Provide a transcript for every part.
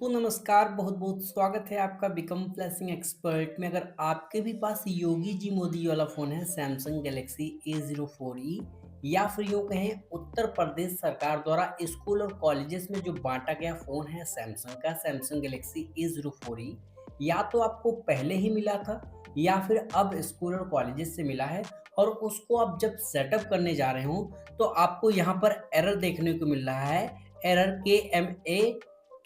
तो नमस्कार, बहुत-बहुत स्वागत है आपका बिकम फ्लैशिंग एक्सपर्ट में। अगर आपके भी पास योगी जी मोदी वाला फ़ोन है सैमसंग गैलेक्सी A04e या फिर यूँ कहें उत्तर प्रदेश सरकार द्वारा स्कूल और कॉलेजेस में जो बाँटा गया फ़ोन है सैमसंग का सैमसंग गैलेक्सी A04e या तो आपको पहले ही मिला था या फिर अब स्कूल और कॉलेजेस से मिला है और उसको आप जब सेटअप करने जा रहे हो तो आपको यहाँ पर एरर देखने को मिल रहा है। एरर KMA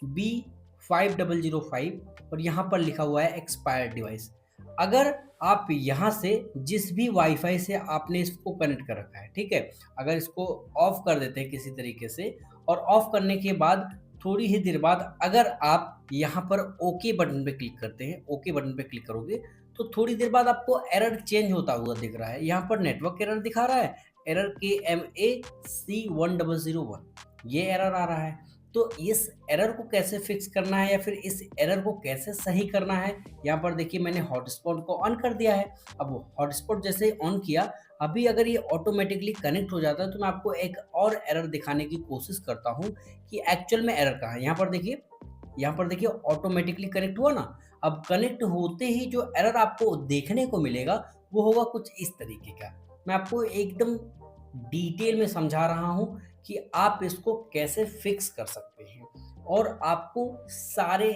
B5005 और यहाँ पर लिखा हुआ है एक्सपायर्ड डिवाइस। अगर आप यहाँ से जिस भी वाईफ़ाई से आपने इसको कनेक्ट कर रखा है, ठीक है? अगर इसको ऑफ कर देते हैं किसी तरीके से और ऑफ करने के बाद थोड़ी ही देर बाद अगर आप यहाँ पर ओके बटन पे क्लिक करते हैं, ओके बटन पे क्लिक करोगे, तो थोड़ी देर बाद आपको एरर चेंज होता हुआ दिख रहा है। यहाँ पर नेटवर्क एरर दिखा रहा है, एरर KMA C1001 ये एरर आ रहा है। तो इस एरर को कैसे फिक्स करना है या फिर इस एरर को कैसे सही करना है, यहाँ पर देखिए मैंने हॉटस्पॉट को ऑन कर दिया है। अब हॉटस्पॉट जैसे ही ऑन किया, अभी अगर ये ऑटोमेटिकली कनेक्ट हो जाता है तो मैं आपको एक और एरर दिखाने की कोशिश करता हूँ कि एक्चुअल में एरर कहाँ है। यहाँ पर देखिए ऑटोमेटिकली कनेक्ट हुआ ना। अब कनेक्ट होते ही जो एरर आपको देखने को मिलेगा वो होगा कुछ इस तरीके का। मैं आपको एकदम डिटेल में समझा रहा हूँ कि आप इसको कैसे फिक्स कर सकते हैं और आपको सारे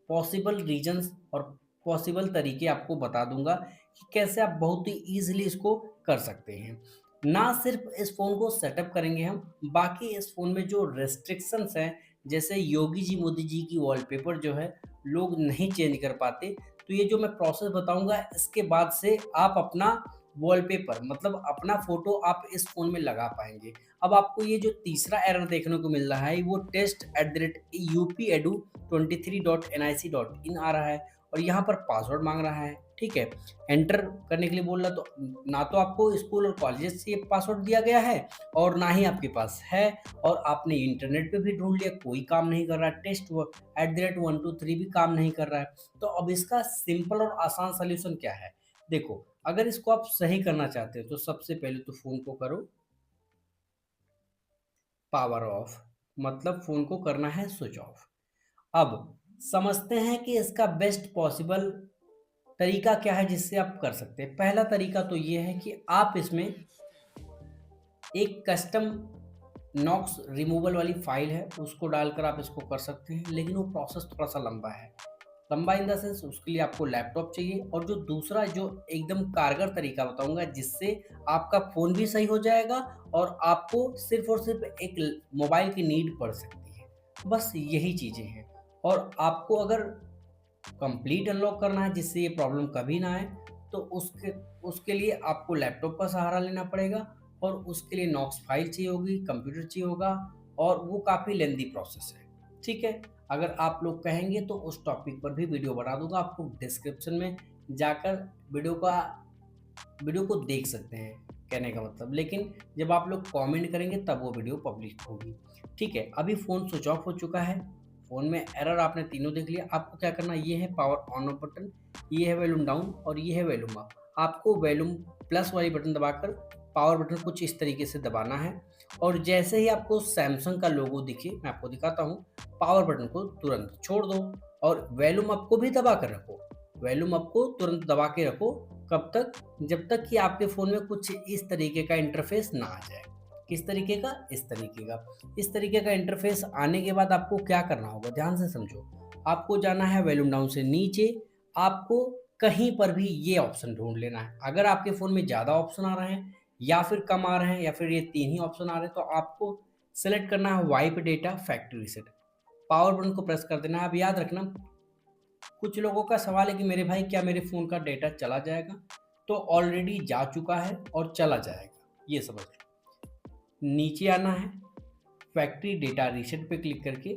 पॉसिबल रीजंस और पॉसिबल तरीके आपको बता दूंगा कि कैसे आप बहुत ही ईजिली इसको कर सकते हैं। ना सिर्फ इस फ़ोन को सेटअप करेंगे हम, बाकी इस फ़ोन में जो रेस्ट्रिक्शंस हैं, जैसे योगी जी, मोदी जी की वॉलपेपर जो है, लोग नहीं चेंज कर पाते। तो ये जो मैं प्रोसेस बताऊँगा, इसके बाद से आप अपना वॉलपेपर मतलब अपना फ़ोटो आप इस फ़ोन में लगा पाएँगे। अब आपको ये जो तीसरा एरर देखने को मिल रहा है वो test@upedu23.nic.in आ रहा है और यहाँ पर पासवर्ड मांग रहा है, ठीक है? एंटर करने के लिए बोल रहा है, तो ना तो आपको स्कूल और कॉलेजेस से ये पासवर्ड दिया गया है और ना ही आपके पास है और आपने इंटरनेट पे भी ढूँढ लिया, कोई काम नहीं कर रहा है, @123 भी काम नहीं कर रहा है। तो अब इसका सिंपल और आसान सॉल्यूशन क्या है? देखो, अगर इसको आप सही करना चाहते हो तो सबसे पहले तो फ़ोन को करो पावर ऑफ, मतलब फ़ोन को करना है स्विच ऑफ। अब समझते हैं कि इसका बेस्ट पॉसिबल तरीका क्या है जिससे आप कर सकते हैं। पहला तरीका तो ये है कि आप इसमें एक कस्टम नॉक्स रिमूवल वाली फ़ाइल है, उसको डालकर आप इसको कर सकते हैं, लेकिन वो प्रोसेस थोड़ा-सा लंबा है। लंबा इन द सेंस उसके लिए आपको लैपटॉप चाहिए और जो दूसरा जो एकदम कारगर तरीका बताऊँगा जिससे आपका फ़ोन भी सही हो जाएगा और आपको सिर्फ़ और सिर्फ़ एक ल मोबाइल की नीड पड़ सकती है। बस यही चीज़ें हैं और आपको अगर कंप्लीट अनलॉक करना है जिससे ये प्रॉब्लम कभी ना आए, तो उसके उसके लिए आपको लैपटॉप का सहारा लेना पड़ेगा और उसके लिए नॉक्स फाइल चाहिए होगी, कंप्यूटर चाहिए होगा और वो काफ़ी लेंदी प्रोसेस है। ठीक है? अगर आप लोग कहेंगे तो उस टॉपिक पर भी वीडियो बना दूँगा, आपको डिस्क्रिप्शन में जाकर वीडियो को देख सकते हैं, कहने का मतलब। लेकिन जब आप लोग कमेंट करेंगे तब वो वीडियो पब्लिश होगी। ठीक है, अभी फ़ोन स्विच ऑफ हो चुका है, फ़ोन में एरर आपने तीनों देख लिया। आपको क्या करना है, ये है पावर ऑन ऑफ बटन, ये है वॉल्यूम डाउन और ये है वॉल्यूम अप। आपको वॉल्यूम प्लस वाली बटन दबाकर पावर बटन कुछ इस तरीके से दबाना है और जैसे ही आपको सैमसंग का लोगो दिखे, मैं आपको दिखाता हूँ, पावर बटन को तुरंत छोड़ दो और वॉल्यूम अप को भी दबा कर रखो। वॉल्यूम अप को तुरंत दबा के रखो, कब तक? जब तक कि आपके फ़ोन में कुछ इस तरीके का इंटरफ़ेस ना आ जाए। किस तरीके का? इस तरीके का। इस तरीके का इंटरफ़ेस आने के बाद आपको क्या करना होगा? ध्यान से समझो। आपको जाना है वॉल्यूम डाउन से नीचे, आपको कहीं पर भी ये ऑप्शन ढूँढ लेना है। अगर आपके फ़ोन में ज़्यादा ऑप्शन आ रहे हैं या फिर कम आ रहे हैं या फिर ये 3 ही ऑप्शन आ रहे हैं, तो आपको सेलेक्ट करना है wipe data factory reset. Power button को प्रेस कर देना है। अब याद रखना, कुछ लोगों का सवाल है कि मेरे भाई क्या मेरे फ़ोन का डेटा चला जाएगा? तो ऑलरेडी जा चुका है और चला जाएगा, ये समझ लो। नीचे आना है, फैक्ट्री डेटा रीसेट पे क्लिक करके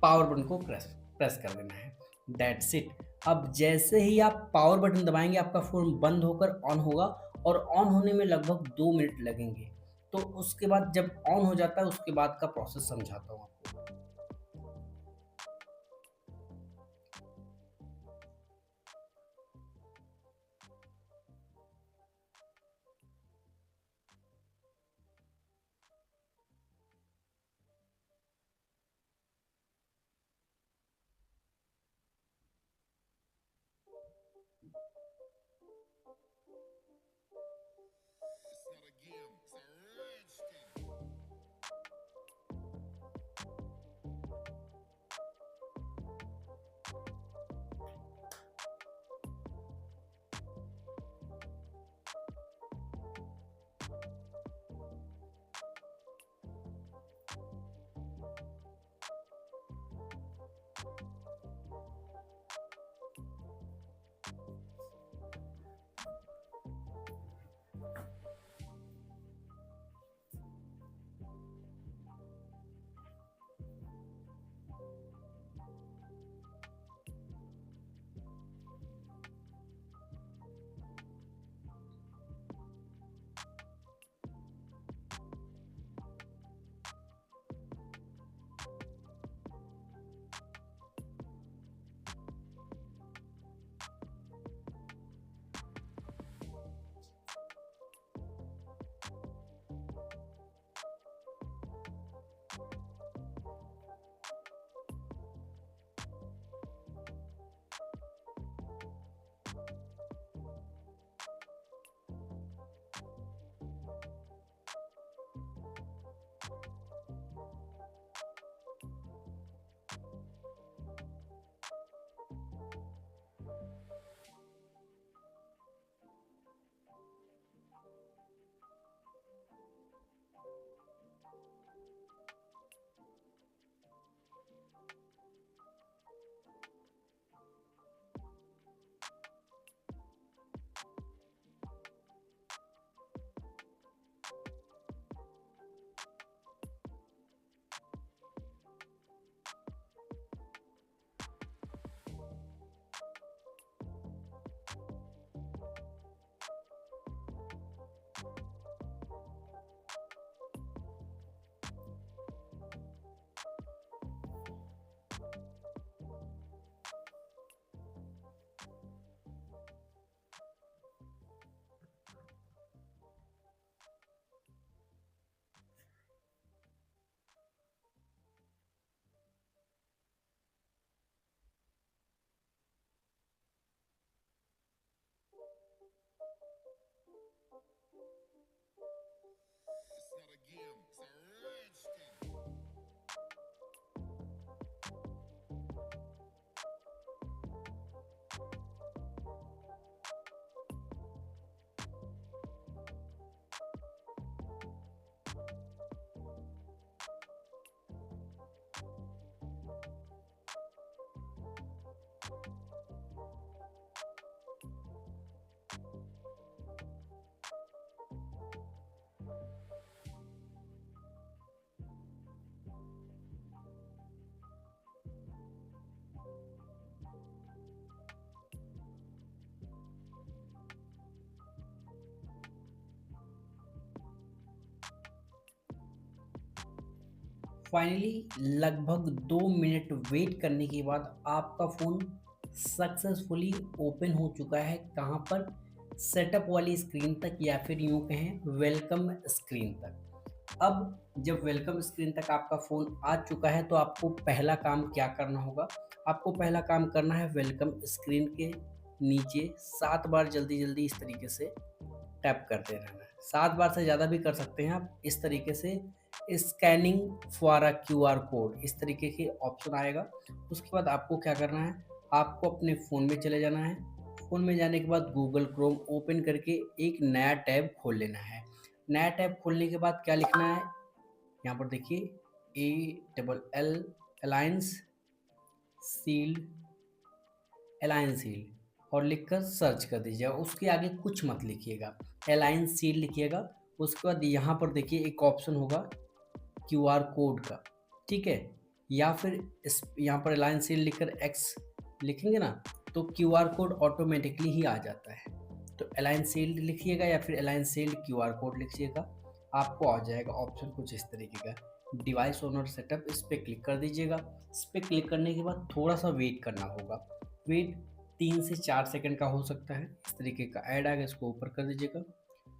पावर बटन को प्रेस प्रेस कर देना है। That's it. अब जैसे ही आप पावर बटन दबाएँगे आपका फ़ोन बंद होकर ऑन होगा और ऑन होने में लगभग 2 मिनट लगेंगे। तो उसके बाद जब ऑन हो जाता है उसके बाद का प्रोसेस समझाता हूँ आपको। फाइनली लगभग 2 मिनट वेट करने के बाद आपका फ़ोन सक्सेसफुली ओपन हो चुका है। कहाँ पर? सेटअप वाली स्क्रीन तक, या फिर यूँ कहें वेलकम स्क्रीन तक। अब जब वेलकम स्क्रीन तक आपका फ़ोन आ चुका है तो आपको पहला काम क्या करना होगा? आपको पहला काम करना है वेलकम स्क्रीन के नीचे 7 बार जल्दी-जल्दी इस तरीके से टैप करते रहना है। 7 बार से ज़्यादा भी कर सकते हैं आप। इस तरीके से scanning for a QR code, इस तरीके के ऑप्शन आएगा। उसके बाद आपको क्या करना है, आपको अपने फ़ोन में चले जाना है। फ़ोन में जाने के बाद गूगल क्रोम ओपन करके एक नया टैब खोल लेना है। नया टैब खोलने के बाद क्या लिखना है, यहाँ पर देखिए ALL alliance sealed, alliance sealed और लिखकर सर्च कर दीजिएगा। उसके आगे कुछ मत लिखिएगा, अलायंस सील्ड लिखिएगा। उसके बाद यहाँ पर देखिए एक ऑप्शन होगा क्यूआर कोड का, ठीक है? या फिर इस यहाँ पर अलायंस सील्ड लिखकर एक्स लिखेंगे ना, तो क्यूआर कोड ऑटोमेटिकली ही आ जाता है। तो अलायंस सील्ड लिखिएगा या फिर अलायंस सील्ड क्यूआर कोड लिखिएगा, आपको आ जाएगा ऑप्शन कुछ इस तरीके का, डिवाइस ओनर सेटअप। इस पर क्लिक कर दीजिएगा। इस पर क्लिक करने के बाद थोड़ा सा वेट करना होगा। वेट 3 से 4 सेकंड का हो सकता है। इस तरीके का ऐड आ गया, इसको ऊपर कर दीजिएगा,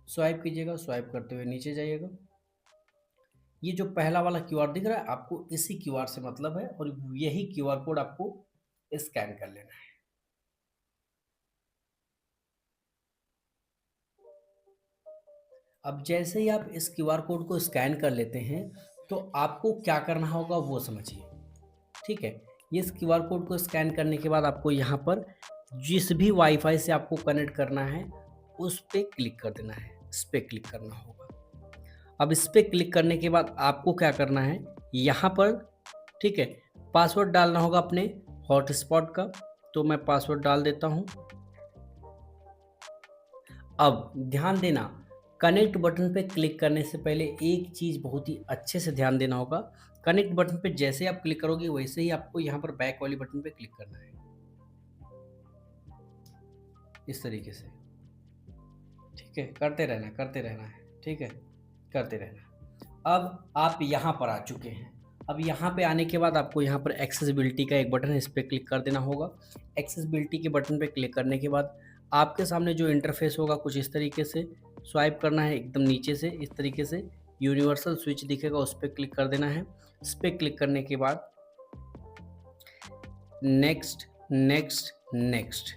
स्वाइप कीजिएगा, स्वाइप करते हुए नीचे जाइएगा। ये जो पहला वाला क्यूआर दिख रहा है, आपको इसी क्यूआर से मतलब है और यही क्यूआर कोड आपको स्कैन कर लेना है। अब जैसे ही आप इस क्यूआर कोड को स्कैन कर लेते हैं तो आपको क्या करना होगा वो समझिए, ठीक है? ये इस क्यूआर कोड को स्कैन करने के बाद आपको यहाँ पर जिस भी वाईफाई से आपको कनेक्ट करना है उस पे क्लिक कर देना है, इस पे क्लिक करना होगा। अब इस पे क्लिक करने के बाद आपको क्या करना है, यहाँ पर, ठीक है, पासवर्ड डालना होगा अपने हॉटस्पॉट का। तो मैं पासवर्ड डाल देता हूँ। अब ध्यान देना, कनेक्ट बटन पे क्लिक करने से पहले एक चीज़ बहुत ही अच्छे से ध्यान देना होगा। कनेक्ट बटन पे जैसे ही आप क्लिक करोगे वैसे ही आपको यहाँ पर बैक वाली बटन पे क्लिक करना है, इस तरीके से, ठीक है? करते रहना है, ठीक है? करते रहना। अब आप यहाँ पर आ चुके हैं। अब यहाँ पे आने के बाद आपको यहाँ पर एक्सेसिबिलिटी का एक बटन है, इस पे क्लिक कर देना होगा। एक्सेसिबिलिटी के बटन पे क्लिक करने के बाद आपके सामने जो इंटरफेस होगा कुछ इस तरीके से, स्वाइप करना है एकदम नीचे से, इस तरीके से यूनिवर्सल स्विच दिखेगा, उस पे क्लिक कर देना है। इस पे क्लिक करने के बाद नेक्स्ट, नेक्स्ट, नेक्स्ट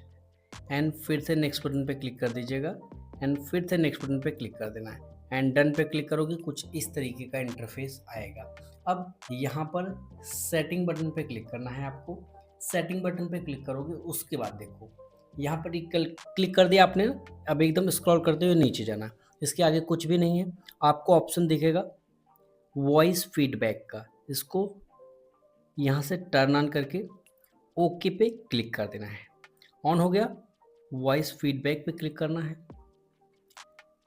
एंड फिर से नेक्स्ट बटन पे क्लिक कर दीजिएगा एंड फिर से नेक्स्ट बटन पे क्लिक कर देना है एंड डन पे क्लिक करोगे, कुछ इस तरीके का इंटरफेस आएगा। अब यहाँ पर सेटिंग बटन पे क्लिक करना है आपको। सेटिंग बटन पे क्लिक करोगे, उसके बाद देखो यहाँ पर क्लिक कर दिया आपने, अब एकदम स्क्रॉल करते हुए नीचे जाना। इसके आगे कुछ भी नहीं है, आपको ऑप्शन दिखेगा वॉइस फीडबैक का, इसको यहाँ से टर्न ऑन करके ओके पे क्लिक कर देना है। ऑन हो गया। वॉइस फीडबैक पे क्लिक करना है।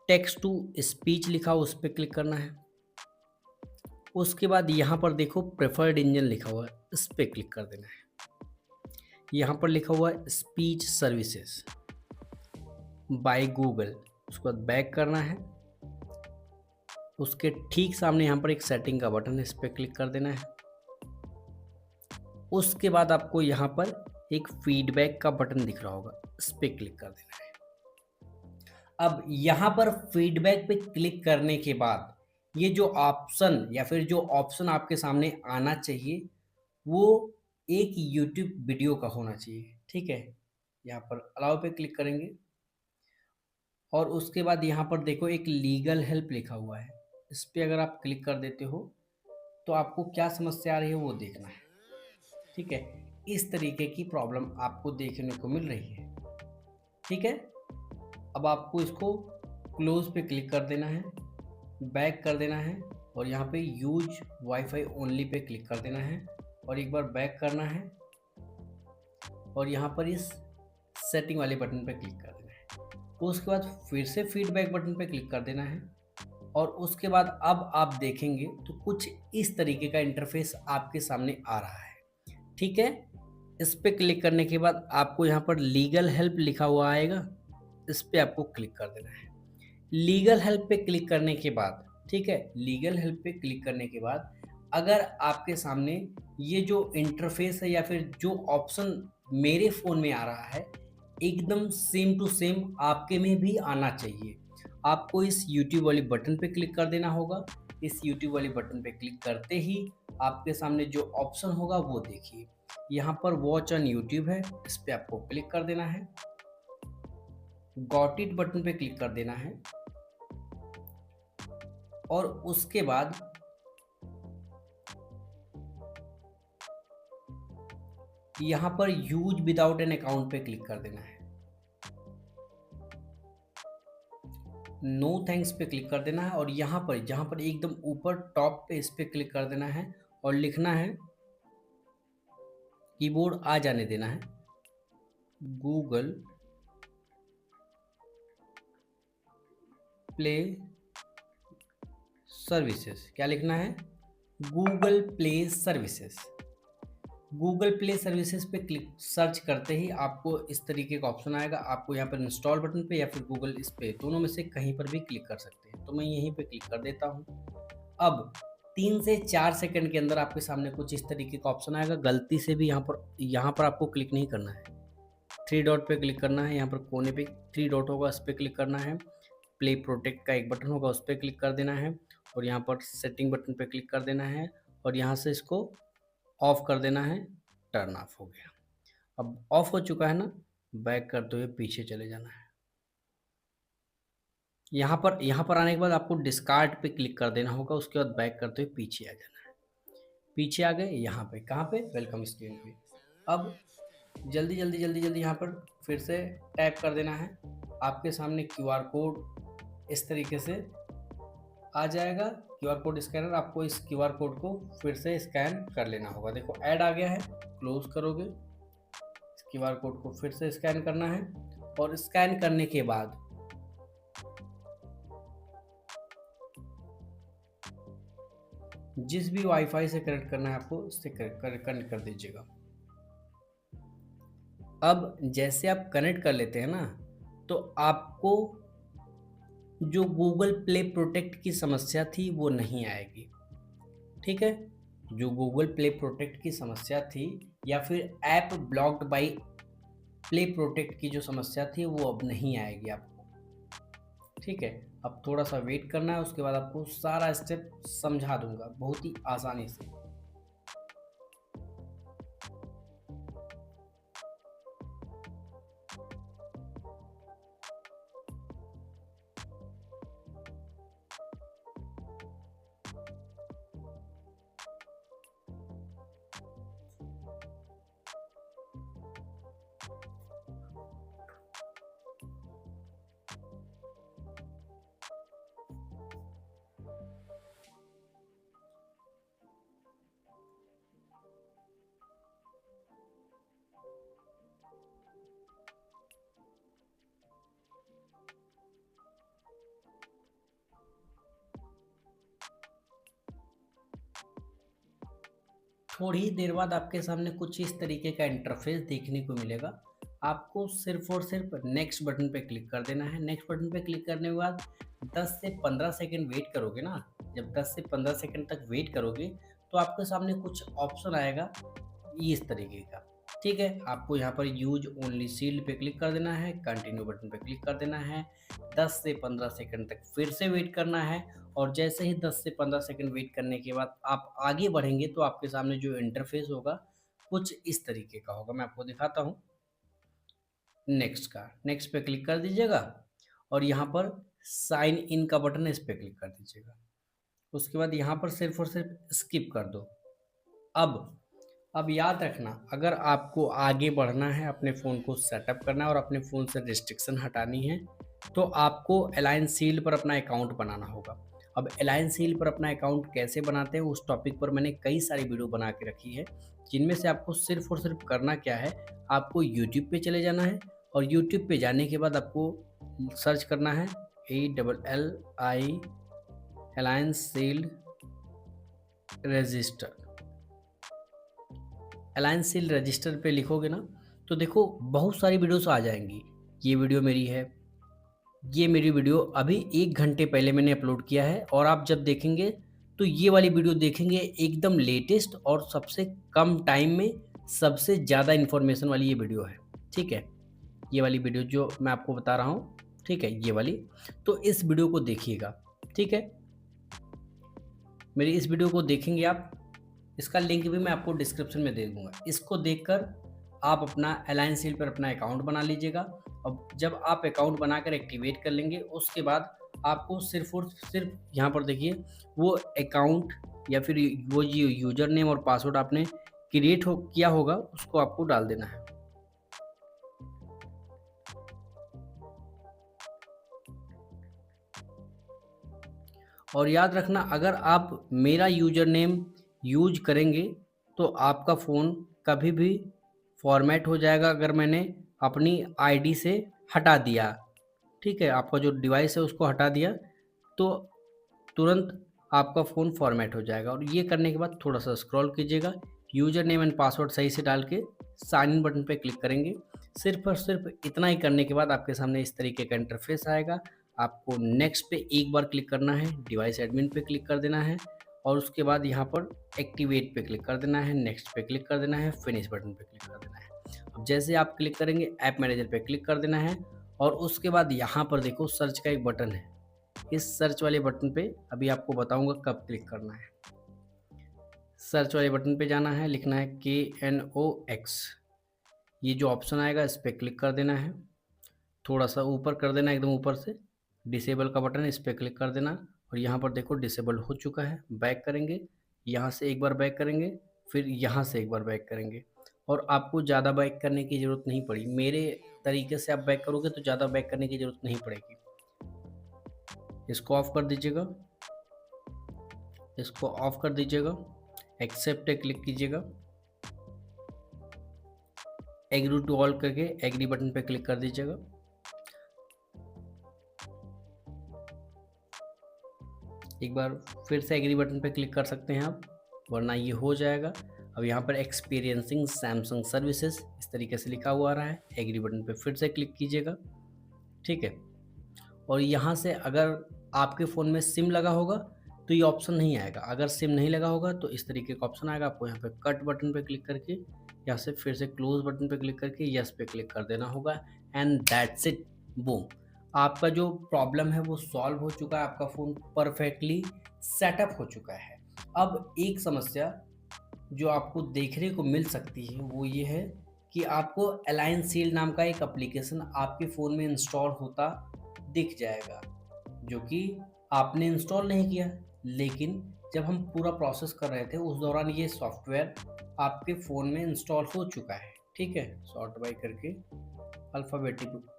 टेक्स्ट टू स्पीच लिखा हो उस पर क्लिक करना है। उसके बाद यहाँ पर देखो प्रेफर्ड इंजन लिखा हुआ है, इस पर क्लिक कर देना है। यहाँ पर लिखा हुआ है स्पीच सर्विसेज बाय गूगल, उसके बाद बैक करना है। उसके ठीक सामने यहाँ पर एक सेटिंग का बटन है, इस पर क्लिक कर देना है। उसके बाद आपको यहाँ पर एक फीडबैक का बटन दिख रहा होगा, इस पर क्लिक कर देना है। अब यहाँ पर फीडबैक पे क्लिक करने के बाद ये जो ऑप्शन या फिर जो ऑप्शन आपके सामने आना चाहिए वो एक यूट्यूब वीडियो का होना चाहिए, ठीक है? यहाँ पर अलाउ पे क्लिक करेंगे और उसके बाद यहाँ पर देखो एक लीगल हेल्प लिखा हुआ है, इस पे अगर आप क्लिक कर देते हो तो आपको क्या समस्या आ रही है वो देखना है। ठीक है, इस तरीके की प्रॉब्लम आपको देखने को मिल रही है। ठीक है, अब आपको इसको क्लोज पे क्लिक कर देना है, बैक कर देना है और यहाँ पे use wifi only pay click कर देना है और एक बार बैक करना है और यहाँ पर इस सेटिंग वाले बटन पे क्लिक कर देना है। उसके बाद फिर से फीडबैक बटन पे क्लिक कर देना है और उसके बाद अब आप देखेंगे तो कुछ इस तरीके का इंटरफेस आपके सामने आ रहा है। ठीक है, इस पे क्लिक करने के बाद आपको यहाँ पर लीगल हेल्प लिखा हुआ आएगा, इस पे आपको क्लिक कर देना है। लीगल हेल्प पे क्लिक करने के बाद, ठीक है, लीगल हेल्प पे क्लिक करने के बाद अगर आपके सामने ये जो इंटरफेस है या फिर जो ऑप्शन मेरे फ़ोन में आ रहा है एकदम सेम टू सेम आपके में भी आना चाहिए। आपको इस यूट्यूब वाली बटन पे क्लिक कर देना होगा। इस यूट्यूब वाली बटन पे क्लिक करते ही आपके सामने जो ऑप्शन होगा वो देखिए, यहाँ पर वॉच ऑन यूट्यूब है, इस पे आपको क्लिक कर देना है। गॉट इट बटन पे क्लिक कर देना है और उसके बाद यहाँ पर यूज विदाउट एन अकाउंट पे क्लिक कर देना है। नो थैंक्स पे क्लिक कर देना है और यहाँ पर जहाँ पर एकदम ऊपर टॉप पे इस पे क्लिक कर देना है और लिखना है, कीबोर्ड आ जाने देना है, गूगल प्ले सर्विसेज। क्या लिखना है? Google play services. Google play services पे क्लिक सर्च करते ही आपको इस तरीके का ऑप्शन आएगा। आपको यहाँ पर इंस्टॉल बटन पे या फिर गूगल इस पे दोनों में से कहीं पर भी क्लिक कर सकते हैं। तो मैं यहीं पे क्लिक कर देता हूँ। अब 3 से 4 सेकंड के अंदर आपके सामने कुछ इस तरीके का ऑप्शन आएगा। गलती से भी यहाँ पर आपको क्लिक नहीं करना है। 3 डॉट पे क्लिक करना है, यहाँ पर कोने पे 3 डॉट होगा, इस पे क्लिक करना है। प्ले प्रोटेक्ट का एक बटन होगा, उस पे क्लिक कर देना है और यहाँ पर सेटिंग बटन पे क्लिक कर देना है और यहाँ से इसको ऑफ कर देना है। टर्न ऑफ हो गया। अब ऑफ हो चुका है ना, बैक करते हुए पीछे चले जाना है। यहाँ पर आने के बाद आपको डिस्कार्ड पे क्लिक कर देना होगा, उसके बाद बैक करते हुए पीछे आ जाना है। पीछे आ गए, यहाँ पे कहाँ पे? वेलकम स्क्रीन पे। अब जल्दी जल्दी जल्दी जल्दी यहाँ पर फिर से टैप कर देना है। आपके सामने क्यूआर कोड इस तरीके से आ जाएगा। क्यूआर कोड स्कैनर, आपको इस क्यूआर कोड को फिर से स्कैन कर लेना होगा। देखो ऐड आ गया है, क्लोज करोगे, क्यूआर कोड को फिर से स्कैन करना है और स्कैन करने के बाद जिस भी वाईफाई से कनेक्ट करना है आपको उससे कनेक्ट कर दीजिएगा। अब जैसे आप कनेक्ट कर लेते हैं ना, तो आपको जो गूगल प्ले प्रोटेक्ट की समस्या थी वो नहीं आएगी। ठीक है, जो गूगल प्ले प्रोटेक्ट की समस्या थी या फिर app blocked by play protect की जो समस्या थी वो अब नहीं आएगी आपको। ठीक है, अब थोड़ा सा वेट करना है, उसके बाद आपको सारा स्टेप समझा दूंगा बहुत ही आसानी से। थोड़ी ही देर बाद आपके सामने कुछ इस तरीके का इंटरफेस देखने को मिलेगा। आपको सिर्फ और सिर्फ नेक्स्ट बटन पे क्लिक कर देना है। नेक्स्ट बटन पे क्लिक करने के बाद 10 से 15 सेकंड वेट करोगे ना। जब 10 से 15 सेकंड तक वेट करोगे तो आपके सामने कुछ ऑप्शन आएगा इस तरीके का। ठीक है, आपको यहाँ पर यूज ओनली सील्ड पे क्लिक कर देना है, कंटिन्यू बटन पे क्लिक कर देना है, 10 से 15 सेकंड तक फिर से वेट करना है और जैसे ही 10 से 15 सेकंड वेट करने के बाद आप आगे बढ़ेंगे तो आपके सामने जो इंटरफेस होगा कुछ इस तरीके का होगा। मैं आपको दिखाता हूँ। नेक्स्ट पे क्लिक कर दीजिएगा और यहाँ पर साइन इन का बटन है, इस पे क्लिक कर दीजिएगा। उसके बाद यहाँ पर सिर्फ और सिर्फ स्किप कर दो। अब याद रखना, अगर आपको आगे बढ़ना है, अपने फ़ोन को सेटअप करना है और अपने फ़ोन से रिस्ट्रिक्शन हटानी है, तो आपको अलायंस शील्ड पर अपना अकाउंट बनाना होगा। अब अलायंस शील्ड पर अपना अकाउंट कैसे बनाते हैं, उस टॉपिक पर मैंने कई सारी वीडियो बना के रखी है, जिनमें से आपको सिर्फ और सिर्फ करना क्या है, आपको यूट्यूब पे चले जाना है और यूट्यूब पे जाने के बाद आपको सर्च करना है ALLI alliance shield register. Alliance shield register पे लिखोगे ना, तो देखो बहुत सारी वीडियोस आ जाएंगी। ये वीडियो मेरी है, ये मेरी वीडियो अभी 1 घंटे पहले मैंने अपलोड किया है, और आप जब देखेंगे तो ये वाली वीडियो देखेंगे एकदम लेटेस्ट और सबसे कम टाइम में सबसे ज़्यादा इन्फॉर्मेशन वाली ये वीडियो है। ठीक है, ये वाली वीडियो जो मैं आपको बता रहा हूँ, ठीक है, ये वाली, तो इस वीडियो को देखिएगा। ठीक है, मेरी इस वीडियो को देखेंगे आप, इसका लिंक भी मैं आपको डिस्क्रिप्शन में दे दूँगा। इसको देखकर आप अपना अलायंस शील्ड पर अपना अकाउंट बना लीजिएगा। अब जब आप अकाउंट बनाकर एक्टिवेट कर लेंगे, उसके बाद आपको सिर्फ़ और सिर्फ यहाँ पर देखिए, वो अकाउंट या फिर वो जो यूज़र नेम और पासवर्ड आपने क्रिएट किया होगा, उसको आपको डाल देना है। और याद रखना, अगर आप मेरा यूज़र नेम यूज करेंगे तो आपका फ़ोन कभी भी फॉर्मेट हो जाएगा, अगर मैंने अपनी आईडी से हटा दिया। ठीक है, आपका जो डिवाइस है उसको हटा दिया, तो तुरंत आपका फ़ोन फॉर्मेट हो जाएगा। और ये करने के बाद थोड़ा सा स्क्रॉल कीजिएगा, यूज़र नेम एंड पासवर्ड सही से डाल के साइन इन बटन पे क्लिक करेंगे। सिर्फ और सिर्फ इतना ही करने के बाद आपके सामने इस तरीके का इंटरफेस आएगा। आपको नेक्स्ट पे एक बार क्लिक करना है, डिवाइस एडमिन पे क्लिक कर देना है, और उसके बाद यहाँ पर एक्टिवेट पे क्लिक कर देना है, नेक्स्ट पे क्लिक कर देना है, फिनिश बटन पे क्लिक कर देना है। अब जैसे आप क्लिक करेंगे, ऐप मैनेजर पे क्लिक कर देना है, और उसके बाद यहाँ पर देखो सर्च का एक बटन है। इस सर्च वाले बटन पे अभी आपको बताऊंगा कब क्लिक करना है। सर्च वाले बटन पे जाना है, लिखना है KNOX, ये जो ऑप्शन आएगा इस पर क्लिक कर देना है, थोड़ा सा ऊपर कर देना, एकदम ऊपर से डिसेबल का बटन, इस पर क्लिक कर देना। और यहाँ पर देखो डिसेबल हो चुका है। बैक करेंगे, यहाँ से एक बार बैक करेंगे, फिर यहाँ से एक बार बैक करेंगे, और आपको ज़्यादा बैक करने की ज़रूरत नहीं पड़ी। मेरे तरीके से आप बैक करोगे तो ज़्यादा बैक करने की ज़रूरत नहीं पड़ेगी। इसको ऑफ कर दीजिएगा, इसको ऑफ कर दीजिएगा, एक्सेप्ट पे क्लिक कीजिएगा, एग्री टू ऑल करके एग्री बटन पे क्लिक कर दीजिएगा। एक बार फिर से एग्री बटन पे क्लिक कर सकते हैं आप, वरना ये हो जाएगा। अब यहाँ पर एक्सपीरियंसिंग सैमसंग सर्विसेज इस तरीके से लिखा हुआ आ रहा है, एग्री बटन पे फिर से क्लिक कीजिएगा। ठीक है, और यहाँ से अगर आपके फ़ोन में सिम लगा होगा तो ये ऑप्शन नहीं आएगा, अगर सिम नहीं लगा होगा तो इस तरीके का ऑप्शन आएगा। आपको यहाँ पे कट बटन पे क्लिक करके, यहाँ से फिर से क्लोज बटन पे क्लिक करके यस पे क्लिक कर देना होगा, एंड दैट्स इट, बूम, आपका जो प्रॉब्लम है वो सॉल्व हो चुका है, आपका फ़ोन परफेक्टली सेटअप हो चुका है। अब एक समस्या जो आपको देखने को मिल सकती है वो ये है कि आपको अलायंस शील्ड नाम का एक एप्लीकेशन आपके फ़ोन में इंस्टॉल होता दिख जाएगा, जो कि आपने इंस्टॉल नहीं किया। लेकिन जब हम पूरा प्रोसेस कर रहे थे उस दौरान ये सॉफ्टवेयर आपके फ़ोन में इंस्टॉल हो चुका है। ठीक है, सॉर्ट बाय करके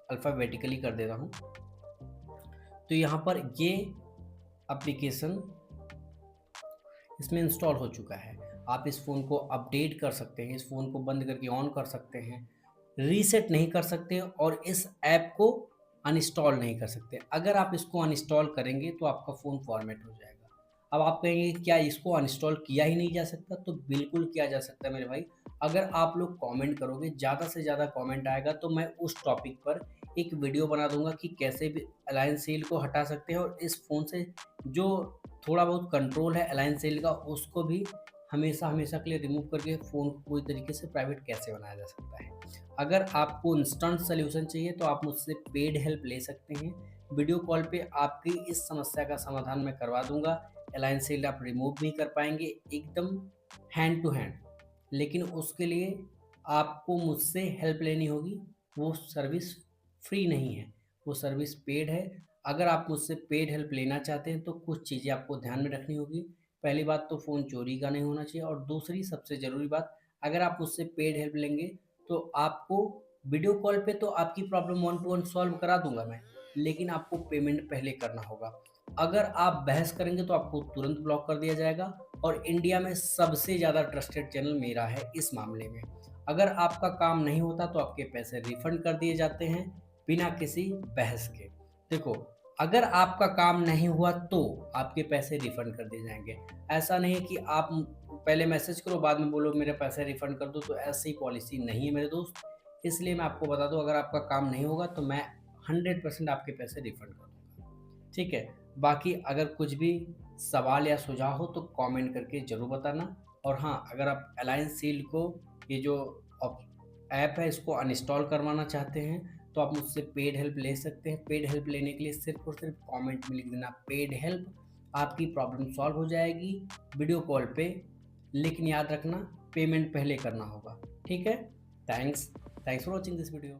अल्फ़ाबेटिकली कर देता हूँ। तो यहाँ पर ये एप्लीकेशन इसमें इंस्टॉल हो चुका है। आप इस फ़ोन को अपडेट कर सकते हैं, इस फ़ोन को बंद करके ऑन कर सकते हैं, रीसेट नहीं कर सकते, और इस ऐप को अनइंस्टॉल नहीं कर सकते। अगर आप इसको अनइंस्टॉल करेंगे तो आपका फ़ोन फॉर्मेट हो जाएगा। अब आप कहेंगे क्या इसको अनइंस्टॉल किया ही नहीं जा सकता? तो बिल्कुल किया जा सकता है मेरे भाई। अगर आप लोग कमेंट करोगे, ज़्यादा से ज़्यादा कमेंट आएगा, तो मैं उस टॉपिक पर एक वीडियो बना दूंगा कि कैसे भी अलायंस शील्ड को हटा सकते हैं, और इस फ़ोन से जो थोड़ा बहुत कंट्रोल है अलायंस शील्ड का उसको भी हमेशा हमेशा के लिए रिमूव करके फ़ोन को पूरी तरीके से प्राइवेट कैसे बनाया जा सकता है। अगर आपको इंस्टेंट सोल्यूशन चाहिए तो आप मुझसे पेड हेल्प ले सकते हैं। वीडियो कॉल पे आपकी इस समस्या का समाधान मैं करवा दूंगा। अलायंस शील्ड आप रिमूव भी कर पाएंगे एकदम हैंड टू हैंड, लेकिन उसके लिए आपको मुझसे हेल्प लेनी होगी। वो सर्विस फ्री नहीं है, वो सर्विस पेड है। अगर आप मुझसे पेड हेल्प लेना चाहते हैं तो कुछ चीज़ें आपको ध्यान में रखनी होगी। पहली बात तो फ़ोन चोरी का नहीं होना चाहिए, और दूसरी सबसे ज़रूरी बात, अगर आप मुझसे पेड हेल्प लेंगे तो आपको वीडियो कॉल पे तो आपकी problem one two one solve करा दूँगा मैं, लेकिन आपको पेमेंट पहले करना होगा। अगर आप बहस करेंगे तो आपको तुरंत ब्लॉक कर दिया जाएगा, और इंडिया में सबसे ज़्यादा ट्रस्टेड चैनल मेरा है इस मामले में। अगर आपका काम नहीं होता तो आपके पैसे रिफंड कर दिए जाते हैं बिना किसी बहस के। देखो, अगर आपका काम नहीं हुआ तो आपके पैसे रिफंड कर दिए जाएँगे। ऐसा नहीं है कि आप पहले मैसेज करो बाद में बोलो मेरे पैसे रिफंड कर दो, तो ऐसी पॉलिसी नहीं है मेरे दोस्त। इसलिए मैं आपको बता दूँ, अगर आपका काम नहीं होगा तो मैं 100% आपके पैसे रिफंड कर दूँगा। ठीक है? बाकी अगर कुछ भी सवाल या सुझाव हो तो कमेंट करके ज़रूर बताना। और हाँ, अगर आप अलायंस शील्ड को, ये जो ऑप ऐप है, इसको अनइंस्टॉल करवाना चाहते हैं तो आप मुझसे पेड हेल्प ले सकते हैं। पेड हेल्प लेने के लिए सिर्फ़ और सिर्फ़ कमेंट में लिख देना पेड हेल्प, आपकी प्रॉब्लम सॉल्व हो जाएगी वीडियो कॉल पे। लेकिन याद रखना, पेमेंट पहले करना होगा। ठीक है? Thanks for watching this video.